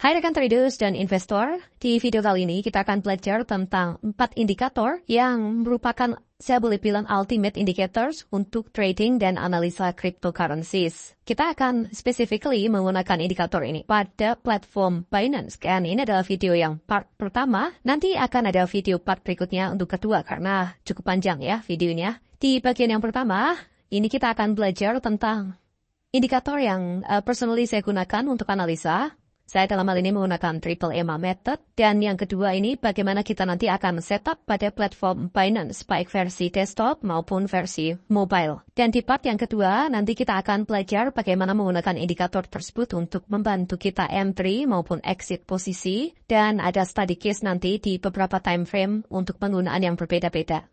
Hai rekan traders dan investor, di video kali ini kita akan belajar tentang 4 indikator yang merupakan saya boleh bilang ultimate indicators untuk trading dan analisa cryptocurrencies. Kita akan specifically menggunakan indikator ini pada platform Binance. Dan ini adalah video yang part pertama, nanti akan ada video part berikutnya untuk kedua karena cukup panjang ya videonya. Di bagian yang pertama, ini kita akan belajar tentang indikator yang personally saya gunakan untuk analisa. Saya dalam hal ini menggunakan Triple EMA Method. Dan yang kedua ini bagaimana kita nanti akan setup pada platform Binance, baik versi desktop maupun versi mobile. Dan di part yang kedua nanti kita akan belajar bagaimana menggunakan indikator tersebut untuk membantu kita entry maupun exit posisi. Dan ada study case nanti di beberapa time frame untuk penggunaan yang berbeda-beda.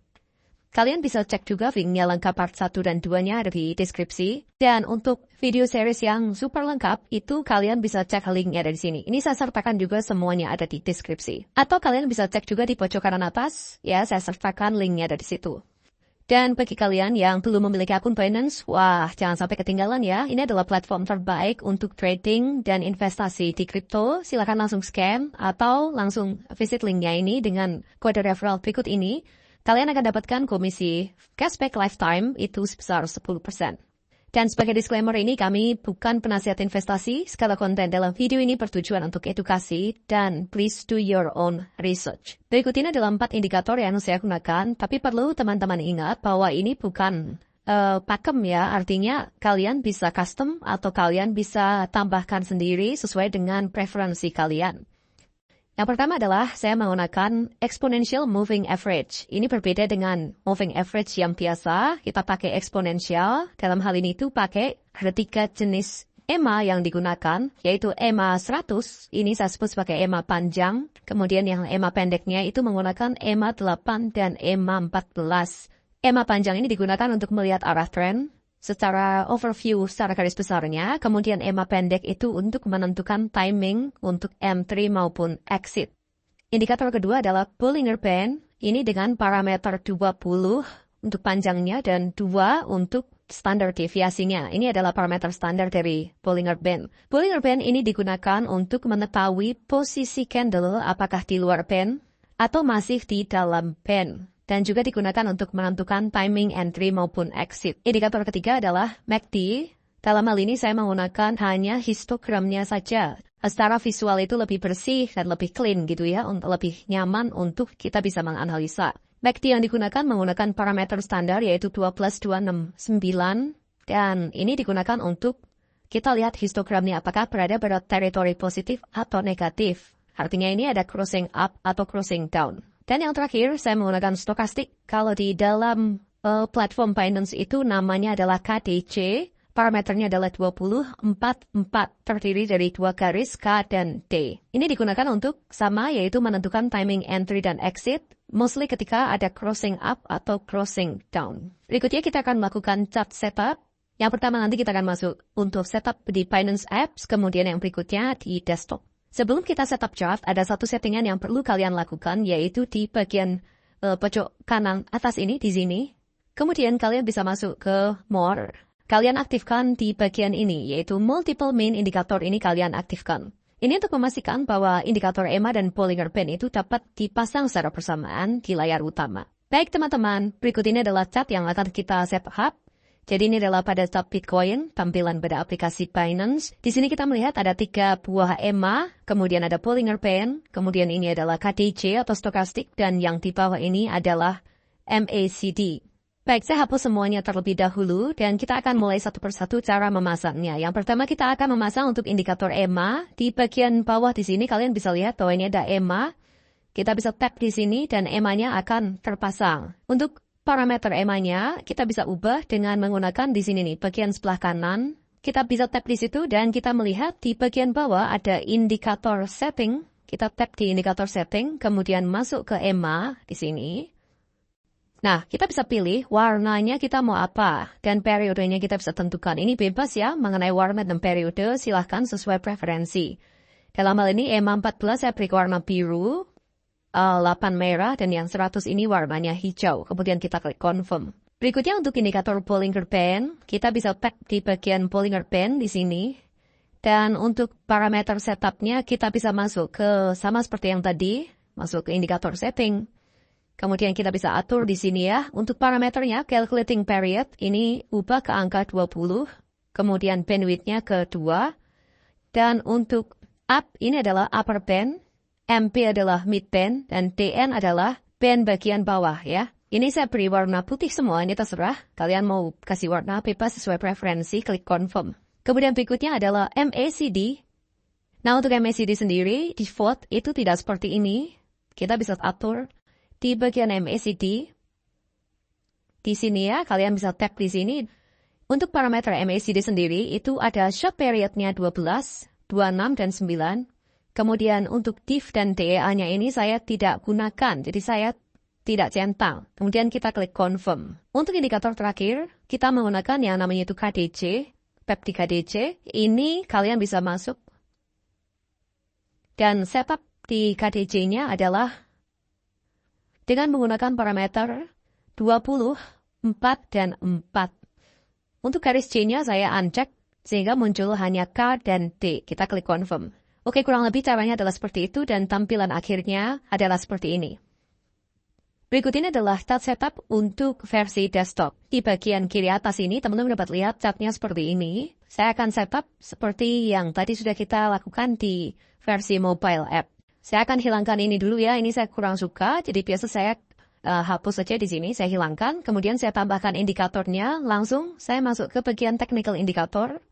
Kalian bisa cek juga linknya lengkap part 1 dan 2-nya ada di deskripsi. Dan untuk video series yang super lengkap, itu kalian bisa cek linknya ada di sini. Ini saya sertakan juga semuanya ada di deskripsi. Atau kalian bisa cek juga di pojok kanan atas, ya saya sertakan linknya ada di situ. Dan bagi kalian yang belum memiliki akun Binance, wah jangan sampai ketinggalan ya. Ini adalah platform terbaik untuk trading dan investasi di kripto. Silakan langsung scan atau langsung visit linknya ini dengan kode referral berikut ini. Kalian akan dapatkan komisi cashback lifetime itu sebesar 10%. Dan sebagai disclaimer ini kami bukan penasihat investasi, segala konten dalam video ini bertujuan untuk edukasi dan please do your own research. Berikut ini adalah 4 indikator yang saya gunakan, tapi perlu teman-teman ingat bahwa ini bukan pakem ya, artinya kalian bisa custom atau kalian bisa tambahkan sendiri sesuai dengan preferensi kalian. Yang pertama adalah saya menggunakan exponential moving average. Ini berbeda dengan moving average yang biasa. Kita pakai exponential. Dalam hal ini itu pakai ada 3 jenis EMA yang digunakan, yaitu EMA 100. Ini saya sebut sebagai EMA panjang. Kemudian yang EMA pendeknya itu menggunakan EMA 8 dan EMA 14. EMA panjang ini digunakan untuk melihat arah tren secara overview secara garis besarnya, kemudian EMA pendek itu untuk menentukan timing untuk entry maupun exit. Indikator kedua adalah Bollinger Band, ini dengan parameter 20 untuk panjangnya dan 2 untuk standar deviasinya. Ini adalah parameter standar dari Bollinger Band. Bollinger Band ini digunakan untuk mengetahui posisi candle apakah di luar band atau masih di dalam band. Dan juga digunakan untuk menentukan timing entry maupun exit. Indikator ketiga adalah MACD. Dalam hal ini saya menggunakan hanya histogramnya saja. Secara visual itu lebih bersih dan lebih clean gitu ya, untuk lebih nyaman untuk kita bisa menganalisa. MACD yang digunakan menggunakan parameter standar yaitu 12269 dan ini digunakan untuk kita lihat histogramnya apakah berada pada teritori positif atau negatif. Artinya ini ada crossing up atau crossing down. Dan yang terakhir, saya menggunakan stokastik. Kalau di dalam platform Binance itu namanya adalah KDC. Parameternya adalah 2044, terdiri dari 2 garis K dan D. Ini digunakan untuk sama, yaitu menentukan timing entry dan exit, mostly ketika ada crossing up atau crossing down. Berikutnya kita akan melakukan chart setup. Yang pertama nanti kita akan masuk untuk setup di Binance Apps, kemudian yang berikutnya di desktop. Sebelum kita setup chart, ada satu settingan yang perlu kalian lakukan, yaitu di bagian pojok kanan atas ini, di sini. Kemudian kalian bisa masuk ke More. Kalian aktifkan di bagian ini, yaitu Multiple Main Indicator ini kalian aktifkan. Ini untuk memastikan bahwa indikator EMA dan Bollinger Band itu dapat dipasang secara bersamaan di layar utama. Baik teman-teman, berikut ini adalah chart yang akan kita setup. Jadi ini adalah pada chart Bitcoin, tampilan pada aplikasi Binance. Di sini kita melihat ada 3 buah EMA, kemudian ada Bollinger Band, kemudian ini adalah KDJ atau stokastik, dan yang di bawah ini adalah MACD. Baik, saya hapus semuanya terlebih dahulu, dan kita akan mulai satu persatu cara memasangnya. Yang pertama kita akan memasang untuk indikator EMA. Di bagian bawah di sini kalian bisa lihat bahwa ini ada EMA. Kita bisa tap di sini dan EMA-nya akan terpasang. Untuk parameter EMA-nya kita bisa ubah dengan menggunakan di sini nih, bagian sebelah kanan. Kita bisa tap di situ dan kita melihat di bagian bawah ada indikator setting. Kita tap di indikator setting, kemudian masuk ke EMA di sini. Nah, kita bisa pilih warnanya kita mau apa dan periodenya kita bisa tentukan. Ini bebas ya, mengenai warna dan periode silahkan sesuai preferensi. Dalam hal ini EMA 14 saya beri warna biru. 8 merah dan yang 100 ini warnanya hijau. Kemudian kita klik confirm. Berikutnya untuk indikator Bollinger Band, kita bisa tap di bagian Bollinger Band di sini. Dan untuk parameter setupnya kita bisa masuk ke sama seperti yang tadi, masuk ke indikator setting. Kemudian kita bisa atur di sini ya. Untuk parameternya, calculating period, ini ubah ke angka 20. Kemudian bandwidth-nya ke 2. Dan untuk up, ini adalah upper band. MP adalah mid band. Dan DN adalah band bagian bawah ya. Ini saya beri warna putih semua, ini terserah. Kalian mau kasih warna bebas sesuai preferensi, klik confirm. Kemudian berikutnya adalah MACD. Nah untuk MACD sendiri, default itu tidak seperti ini. Kita bisa atur di bagian MACD, di sini ya, kalian bisa tap di sini. Untuk parameter MACD sendiri, itu ada short periodnya 12, 26, dan 9. Kemudian untuk div dan DEA-nya ini saya tidak gunakan, jadi saya tidak centang. Kemudian kita klik confirm. Untuk indikator terakhir, kita menggunakan yang namanya itu KDJ, PEP di KDJ. Ini kalian bisa masuk. Dan setup di KDJ-nya adalah dengan menggunakan parameter 20, 4, dan 4. Untuk garis C-nya saya uncheck sehingga muncul hanya K dan D. Kita klik confirm. Oke, kurang lebih caranya adalah seperti itu dan tampilan akhirnya adalah seperti ini. Berikut ini adalah tab setup untuk versi desktop. Di bagian kiri atas ini teman-teman dapat lihat catnya seperti ini. Saya akan setup seperti yang tadi sudah kita lakukan di versi mobile app. Saya akan hilangkan ini dulu ya, ini saya kurang suka, jadi biasa saya hapus saja di sini, saya hilangkan. Kemudian saya tambahkan indikatornya, langsung saya masuk ke bagian technical indicator.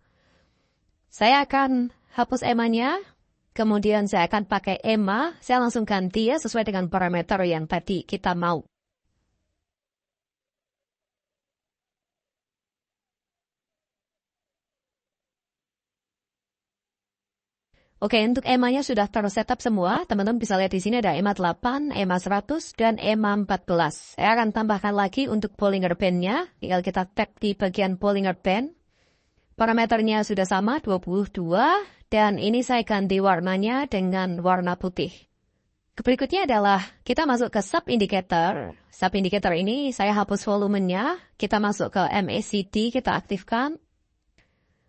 Saya akan hapus EMA-nya, kemudian saya akan pakai EMA, saya langsung ganti ya sesuai dengan parameter yang tadi kita mau. Oke, untuk EMA-nya sudah ter-setup semua. Teman-teman bisa lihat di sini ada EMA 8, EMA 100, dan EMA 14. Saya akan tambahkan lagi untuk Bollinger Band-nya. Tinggal kita tap di bagian Bollinger Band. Parameternya sudah sama, 22. Dan ini saya ganti warnanya dengan warna putih. Berikutnya adalah kita masuk ke Sub Indicator. Sub Indicator ini saya hapus volumenya. Kita masuk ke MACD, kita aktifkan.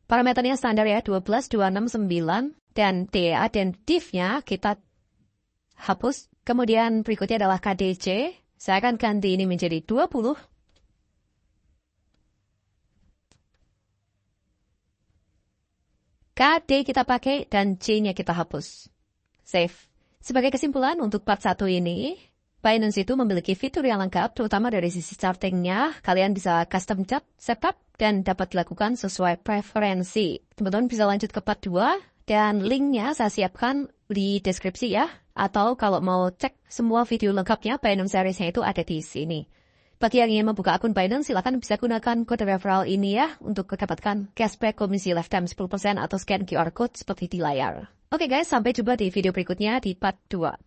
Parameternya standar ya, 12, 26, 9. Dan DEA dan div-nya kita hapus. Kemudian berikutnya adalah KDJ. Saya akan ganti ini menjadi 20. KD kita pakai dan C-nya kita hapus. Save. Sebagai kesimpulan untuk part 1 ini, Binance itu memiliki fitur yang lengkap, terutama dari sisi chartingnya. Kalian bisa custom chart, setup, dan dapat dilakukan sesuai preferensi. Teman-teman bisa lanjut ke part 2. Dan linknya saya siapkan di deskripsi ya. Atau kalau mau cek semua video lengkapnya, Binance Seriesnya itu ada di sini. Bagi yang ingin membuka akun Binance, silakan bisa gunakan kode referral ini ya. Untuk mendapatkan cashback komisi lifetime 10% atau scan QR code seperti di layar. Oke guys, sampai jumpa di video berikutnya di part 2.